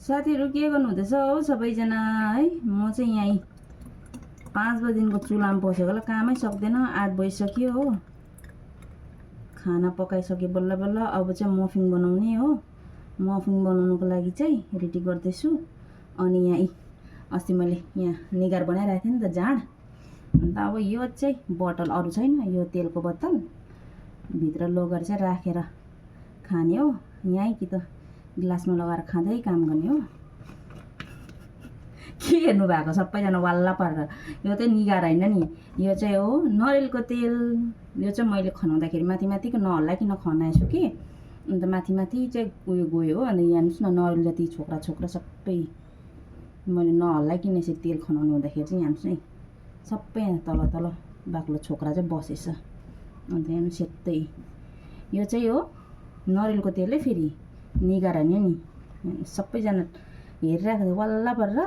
साथीहरु के गर्नु हुँदैछ हो सबैजना है। म चाहिँ यही 5 बजेदेखिको चुलामा बसेको ल कामै सक्दैन। 8 बजिसक्यो हो। खाना पकाइसके बल्ल बल्ल अब चाहिँ मफिन बनाउने हो। मफिन बनाउनुको लागि चाहिँ रेडी गर्दैछु। अनि यहाँ अस्ति मैले यहाँ निगार बनाइराखेको थिएँ नि त जाँड। अन्त अब यो चाहिँ बोतल अरू छैन, यो तेलको बोतल भित्र लगेर चाहिँ राखेर खाने हो। यहीँ कि त ग्लासमा लगाएर खाँदै काम गर्ने हो। के हेर्नु भएको सबैजना वाल्ला पारेर। यो चाहिँ निगार होइन नि, यो चाहिँ हो नरिवलको तेल। यो चाहिँ मैले खनाउँदाखेरि माथि माथिको नहल्लाइकन खनाएछु कि, अन्त माथि माथि चाहिँ उयो गयो हो। अनि यहाँ हेर्नुहोस् न नरिवल जति छोक्रा छोक्रा सबै मैले नहल्लाइकन यसरी तेल खनाउनु हुँदाखेरि चाहिँ यहाँ हेर्नुहोस् है सबै यहाँ तल तल बाक्लो छोक्रा चाहिँ बसेछ। अन्त यहाँ सेतै यो चाहिँ हो नरिवलको तेल है। फेरि निगार होइन नि, सबैजना हेरिरहेको थियो वाल्ला परेर।